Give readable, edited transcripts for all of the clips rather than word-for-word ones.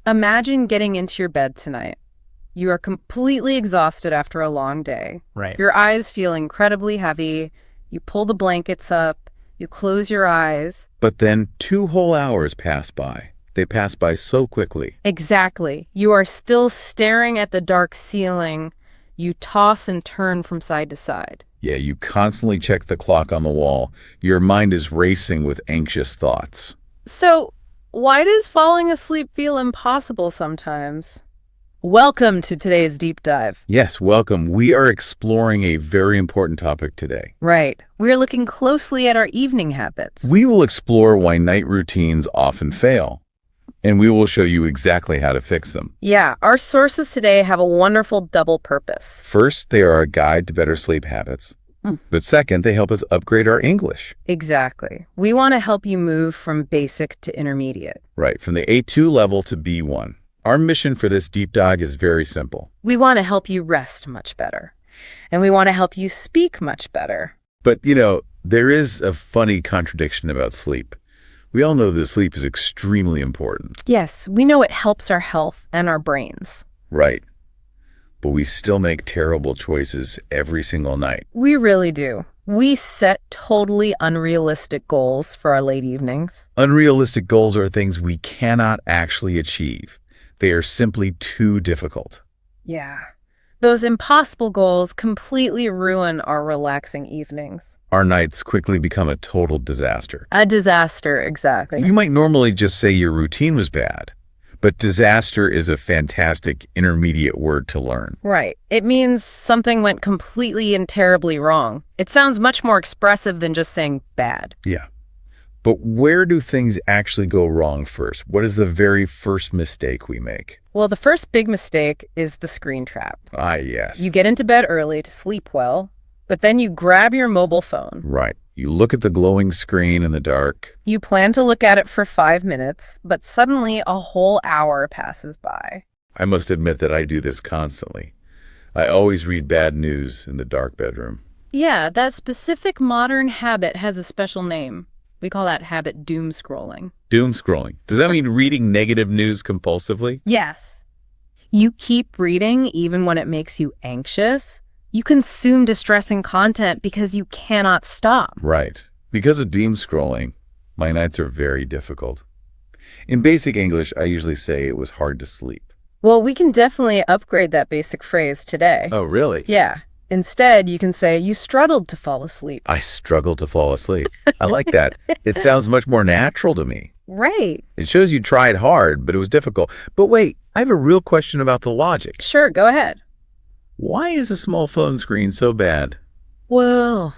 Imagine getting into your bed tonight. You are completely exhausted after a long day. Right. Your eyes feel incredibly heavy. You pull the blankets up. You close your eyes. But then 2 whole hours pass by. They pass by so quickly. Exactly. You are still staring at the dark ceiling. You toss and turn from side to side. Yeah, you constantly check the clock on the wall. Your mind is racing with anxious thoughts. So, why does falling asleep feel impossible sometimes? Welcome to today's deep dive. Yes, welcome. We are exploring a very important topic today. Right. We're looking closely at our evening habits. We will explore why night routines often fail, and we will show you exactly how to fix them. Yeah, our sources today have a wonderful double purpose. First, they are a guide to better sleep habits. But second, they help us upgrade our English. Exactly. We want to help you move from basic to intermediate. Right, from the A2 level to B1. Our mission for this deep dive is very simple. We want to help you rest much better. And we want to help you speak much better. But, there is a funny contradiction about sleep. We all know that sleep is extremely important. Yes, we know it helps our health and our brains. Right. But we still make terrible choices every single night. We really do. We set totally unrealistic goals for our late evenings. Unrealistic goals are things we cannot actually achieve. They are simply too difficult. Yeah. Those impossible goals completely ruin our relaxing evenings. Our nights quickly become a total disaster. A disaster, exactly. You might normally just say your routine was bad, but disaster is a fantastic intermediate word to learn. Right. It means something went completely and terribly wrong. It sounds much more expressive than just saying bad. Yeah. But where do things actually go wrong first? What is the very first mistake we make? Well, the first big mistake is the screen trap. Ah, yes. You get into bed early to sleep well, but then you grab your mobile phone. Right. You look at the glowing screen in the dark. You plan to look at it for 5 minutes, but suddenly a whole hour passes by. I must admit that I do this constantly. I always read bad news in the dark bedroom. Yeah, that specific modern habit has a special name. We call that habit doom scrolling. Doom scrolling. Does that mean reading negative news compulsively? Yes. You keep reading even when it makes you anxious. You consume distressing content because you cannot stop. Right. Because of doom scrolling, my nights are very difficult. In basic English, I usually say it was hard to sleep. Well, we can definitely upgrade that basic phrase today. Oh, really? Yeah. Instead, you can say, you struggled to fall asleep. I struggled to fall asleep. I like that. It sounds much more natural to me. Right. It shows you tried hard, but it was difficult. But wait, I have a real question about the logic. Sure, go ahead. Why is a small phone screen so bad? Well,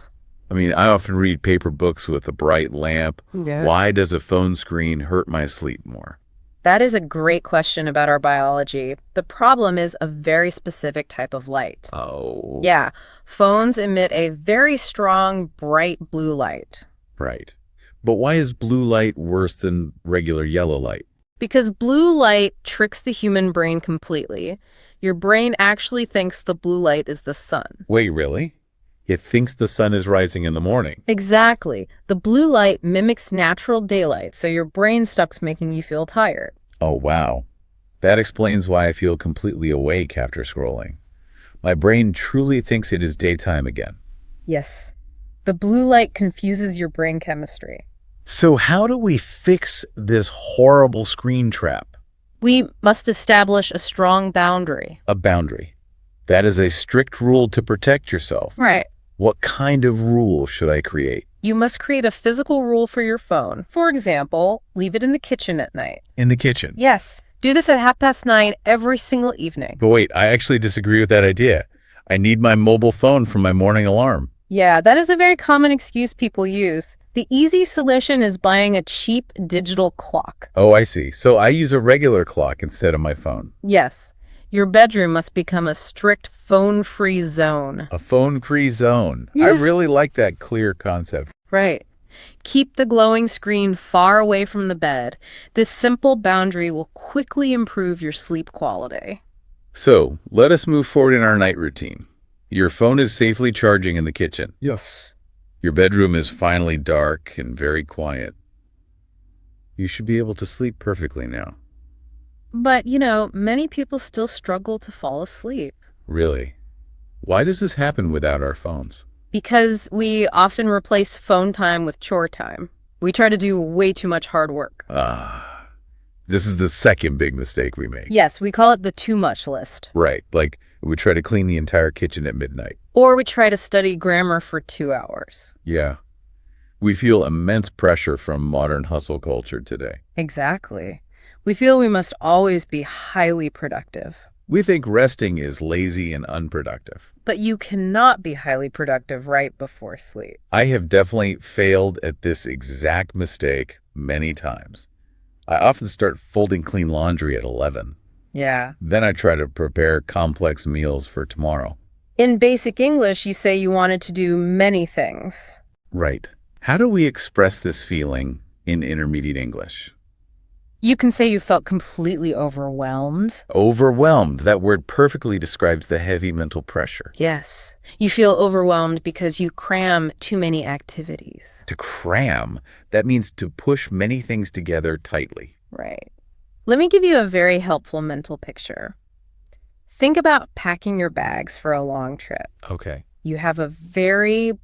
I often read paper books with a bright lamp. yeah. Why does a phone screen hurt my sleep more? That is a great question about our biology. The problem is a very specific type of light. Oh. Yeah, phones emit a very strong, bright blue light. Right. But why is blue light worse than regular yellow light? Because blue light tricks the human brain completely. Your brain actually thinks the blue light is the sun. Wait, really? It thinks the sun is rising in the morning. Exactly. The blue light mimics natural daylight, so your brain stops making you feel tired. Oh, wow. That explains why I feel completely awake after scrolling. My brain truly thinks it is daytime again. Yes. The blue light confuses your brain chemistry. So how do we fix this horrible screen trap? We must establish a strong boundary. A boundary. That is a strict rule to protect yourself. Right. What kind of rule should I create? You must create a physical rule for your phone. For example, leave it in the kitchen at night. In the kitchen? Yes. Do this at 9:30 every single evening. But wait, I actually disagree with that idea. I need my mobile phone for my morning alarm. Yeah, that is a very common excuse people use. The easy solution is buying a cheap digital clock. Oh, I see. So I use a regular clock instead of my phone. Yes. Your bedroom must become a strict phone-free zone. A phone-free zone. Yeah. I really like that clear concept. Right. Keep the glowing screen far away from the bed. This simple boundary will quickly improve your sleep quality. So, let us move forward in our night routine. Your phone is safely charging in the kitchen. Yes. Your bedroom is finally dark and very quiet. You should be able to sleep perfectly now. But, many people still struggle to fall asleep Really? Why does this happen without our phones? because we often replace phone time with chore time. We try to do way too much hard work. This is the second big mistake we make. Yes, we call it the too much list. Right, like we try to clean the entire kitchen at midnight. Or we try to study grammar for 2 hours. Yeah. We feel immense pressure from modern hustle culture today. Exactly. We feel we must always be highly productive. We think resting is lazy and unproductive. But you cannot be highly productive right before sleep. I have definitely failed at this exact mistake many times. I often start folding clean laundry at 11. Yeah. Then I try to prepare complex meals for tomorrow. In basic English, you say you wanted to do many things. Right. How do we express this feeling in intermediate English? You can say you felt completely overwhelmed. Overwhelmed. That word perfectly describes the heavy mental pressure. Yes. You feel overwhelmed because you cram too many activities. To cram, that means to push many things together tightly. Right. Let me give you a very helpful mental picture. Think about packing your bags for a long trip. Okay. You have a very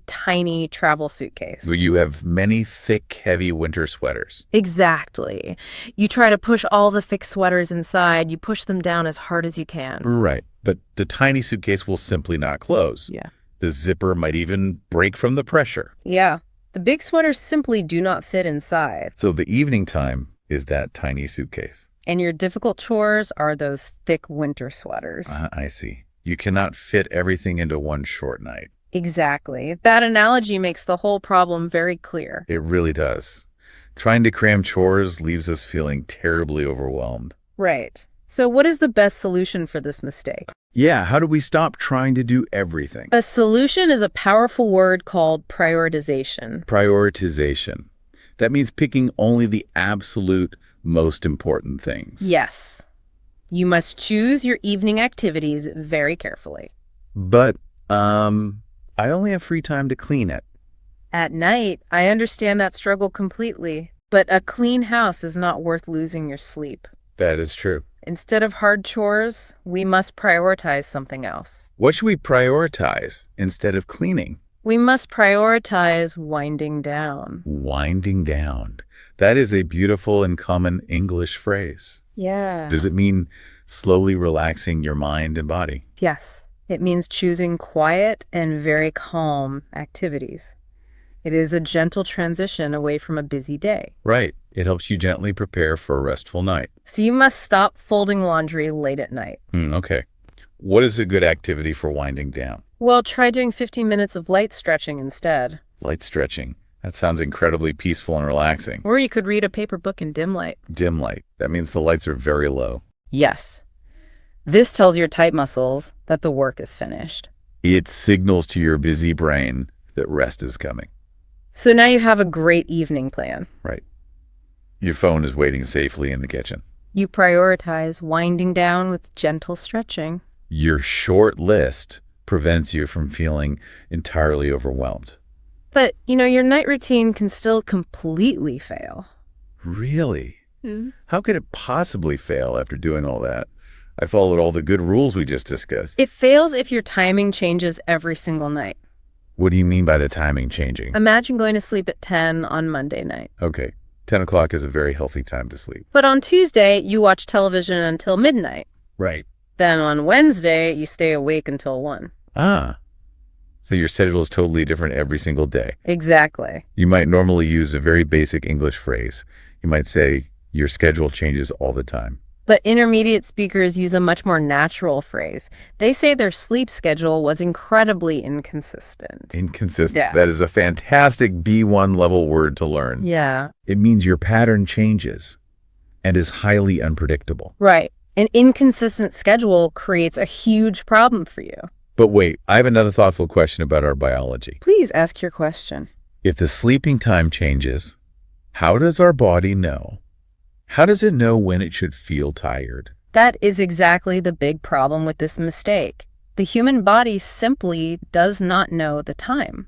tiny travel suitcase. You have many thick, heavy winter sweaters. Exactly. You try to push all the thick sweaters inside. You push them down as hard as you can. Right. But the tiny suitcase will simply not close. Yeah. The zipper might even break from the pressure. Yeah. The big sweaters simply do not fit inside. So the evening time is that tiny suitcase. And your difficult chores are those thick winter sweaters. I see. You cannot fit everything into one short night. Exactly. That analogy makes the whole problem very clear. It really does. Trying to cram chores leaves us feeling terribly overwhelmed. Right. So what is the best solution for this mistake? Yeah, how do we stop trying to do everything? A solution is a powerful word called prioritization. Prioritization. That means picking only the absolute most important things. Yes. You must choose your evening activities very carefully. But, I only have free time to clean it. At night, I understand that struggle completely, but a clean house is not worth losing your sleep. That is true. Instead of hard chores, we must prioritize something else. What should we prioritize instead of cleaning? We must prioritize winding down. Winding down. That is a beautiful and common English phrase. Yeah. Does it mean slowly relaxing your mind and body? Yes. It means choosing quiet and very calm activities. It is a gentle transition away from a busy day. Right. It helps you gently prepare for a restful night. So you must stop folding laundry late at night. Okay. What is a good activity for winding down? Well, try doing 15 minutes of light stretching instead. Light stretching. That sounds incredibly peaceful and relaxing. Or you could read a paper book in dim light. Dim light. That means the lights are very low. Yes. This tells your tight muscles that the work is finished. It signals to your busy brain that rest is coming. So now you have a great evening plan. Right. Your phone is waiting safely in the kitchen. You prioritize winding down with gentle stretching. Your short list prevents you from feeling entirely overwhelmed. But, your night routine can still completely fail. Really? How could it possibly fail after doing all that? I followed all the good rules we just discussed. It fails if your timing changes every single night. What do you mean by the timing changing? Imagine going to sleep at 10 on Monday night. Okay, 10 o'clock is a very healthy time to sleep. But on Tuesday, you watch television until midnight. Right. Then on Wednesday, you stay awake until 1. So your schedule is totally different every single day. Exactly. You might normally use a very basic English phrase. You might say, your schedule changes all the time. But intermediate speakers use a much more natural phrase. They say their sleep schedule was incredibly inconsistent. Inconsistent. Yeah. That is a fantastic B1 level word to learn. Yeah. It means your pattern changes and is highly unpredictable. Right. An inconsistent schedule creates a huge problem for you. But wait, I have another thoughtful question about our biology. Please ask your question. If the sleeping time changes, how does our body know? How does it know when it should feel tired? That is exactly the big problem with this mistake. The human body simply does not know the time.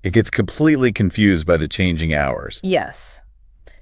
It gets completely confused by the changing hours. Yes.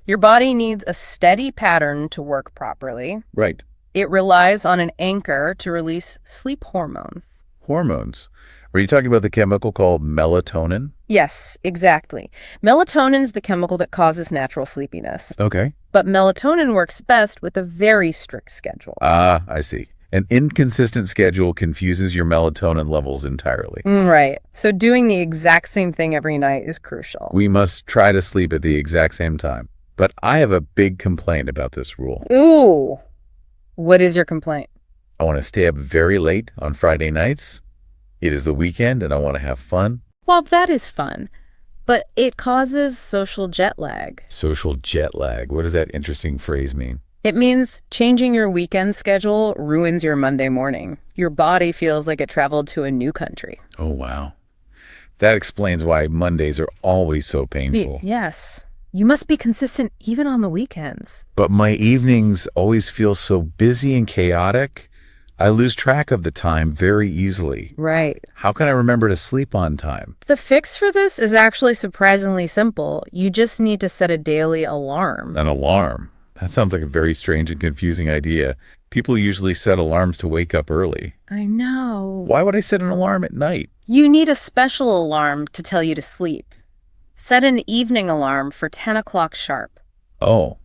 Your body needs a steady pattern to work properly. Right. It relies on an anchor to release sleep hormones. Hormones. Are you talking about the chemical called melatonin? Yes, exactly. Melatonin is the chemical that causes natural sleepiness. Okay. But melatonin works best with a very strict schedule. Ah, I see. An inconsistent schedule confuses your melatonin levels entirely. Right. So doing the exact same thing every night is crucial. We must try to sleep at the exact same time. But I have a big complaint about this rule. Ooh. What is your complaint? I want to stay up very late on Friday nights. It is the weekend and I want to have fun. Well, that is fun, but it causes social jet lag. Social jet lag. What does that interesting phrase mean? It means changing your weekend schedule ruins your Monday morning. Your body feels like it traveled to a new country. Oh, wow. That explains why Mondays are always so painful. Yes. You must be consistent even on the weekends. But my evenings always feel so busy and chaotic. I lose track of the time very easily. Right. How can I remember to sleep on time? The fix for this is actually surprisingly simple. You just need to set a daily alarm. An alarm. That sounds like a very strange and confusing idea. People usually set alarms to wake up early. I know. Why would I set an alarm at night? You need a special alarm to tell you to sleep. Set an evening alarm for 10 o'clock sharp. Oh,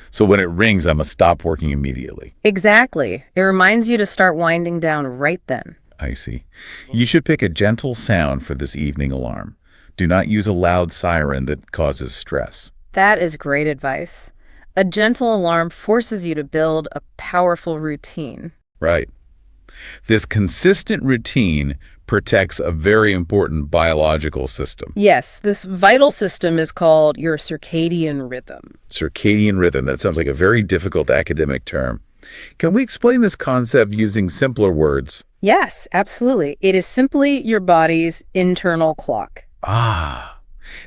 so when it rings, I must stop working immediately. Exactly. It reminds you to start winding down right then. I see. You should pick a gentle sound for this evening alarm. Do not use a loud siren that causes stress. That is great advice. A gentle alarm forces you to build a powerful routine. Right. This consistent routine protects a very important biological system. Yes, this vital system is called your circadian rhythm. Circadian rhythm. That sounds like a very difficult academic term. Can we explain this concept using simpler words? Yes, absolutely. It is simply your body's internal clock. Ah,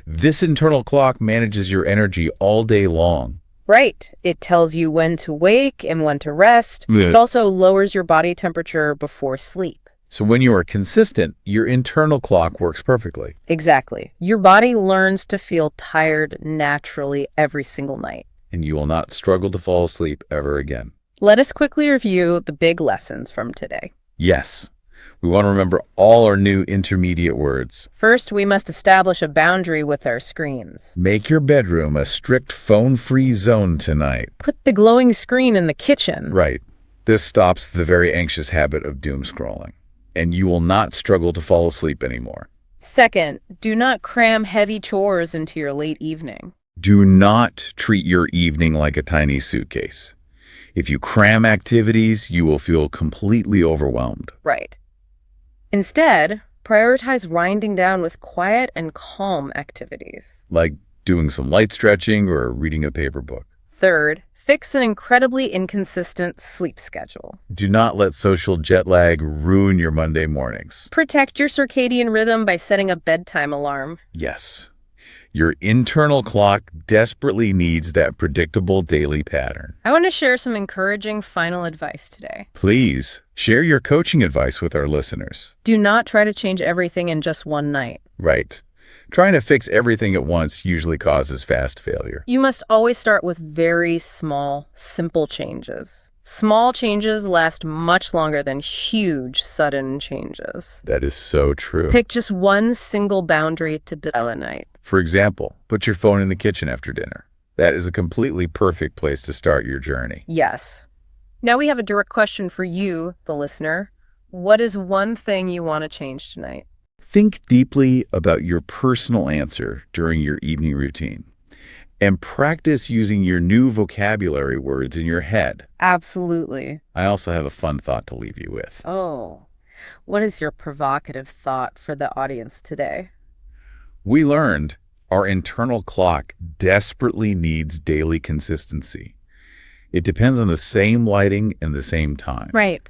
this internal clock manages your energy all day long. Right. It tells you when to wake and when to rest. Yeah. It also lowers your body temperature before sleep. So when you are consistent, your internal clock works perfectly. Exactly. Your body learns to feel tired naturally every single night. And you will not struggle to fall asleep ever again. Let us quickly review the big lessons from today. Yes, we want to remember all our new intermediate words. First, we must establish a boundary with our screens. Make your bedroom a strict phone-free zone tonight. Put the glowing screen in the kitchen. Right. This stops the very anxious habit of doom scrolling. And you will not struggle to fall asleep anymore. Second, do not cram heavy chores into your late evening. Do not treat your evening like a tiny suitcase. If you cram activities, you will feel completely overwhelmed. Right. Instead, prioritize winding down with quiet and calm activities. Like doing some light stretching or reading a paper book. Third, fix an incredibly inconsistent sleep schedule. Do not let social jet lag ruin your Monday mornings. Protect your circadian rhythm by setting a bedtime alarm. Yes. Your internal clock desperately needs that predictable daily pattern. I want to share some encouraging final advice today. Please share your coaching advice with our listeners. Do not try to change everything in just one night. Right. Trying to fix everything at once usually causes fast failure. You must always start with very small, simple changes. Small changes last much longer than huge, sudden changes. That is so true. Pick just one single boundary to build a night. For example, put your phone in the kitchen after dinner. That is a completely perfect place to start your journey. Yes. Now we have a direct question for you, the listener. What is one thing you want to change tonight? Think deeply about your personal answer during your evening routine and practice using your new vocabulary words in your head. Absolutely. I also have a fun thought to leave you with. Oh, what is your provocative thought for the audience today? We learned our internal clock desperately needs daily consistency. It depends on the same lighting and the same time. Right.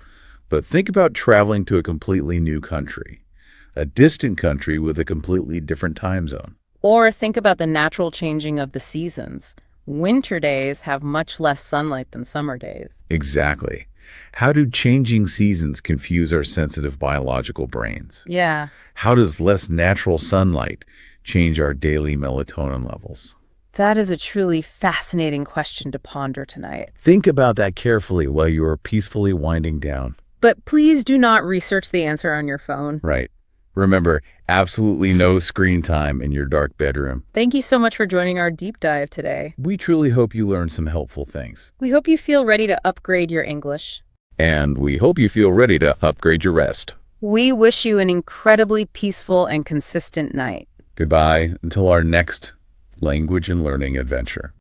But think about traveling to a completely new country, a distant country with a completely different time zone. Or think about the natural changing of the seasons. Winter days have much less sunlight than summer days. Exactly. How do changing seasons confuse our sensitive biological brains? Yeah. How does less natural sunlight change our daily melatonin levels? That is a truly fascinating question to ponder tonight. Think about that carefully while you are peacefully winding down. But please do not research the answer on your phone. Right. Remember, absolutely no screen time in your dark bedroom. Thank you so much for joining our deep dive today. We truly hope you learned some helpful things. We hope you feel ready to upgrade your English. And we hope you feel ready to upgrade your rest. We wish you an incredibly peaceful and consistent night. Goodbye until our next language and learning adventure.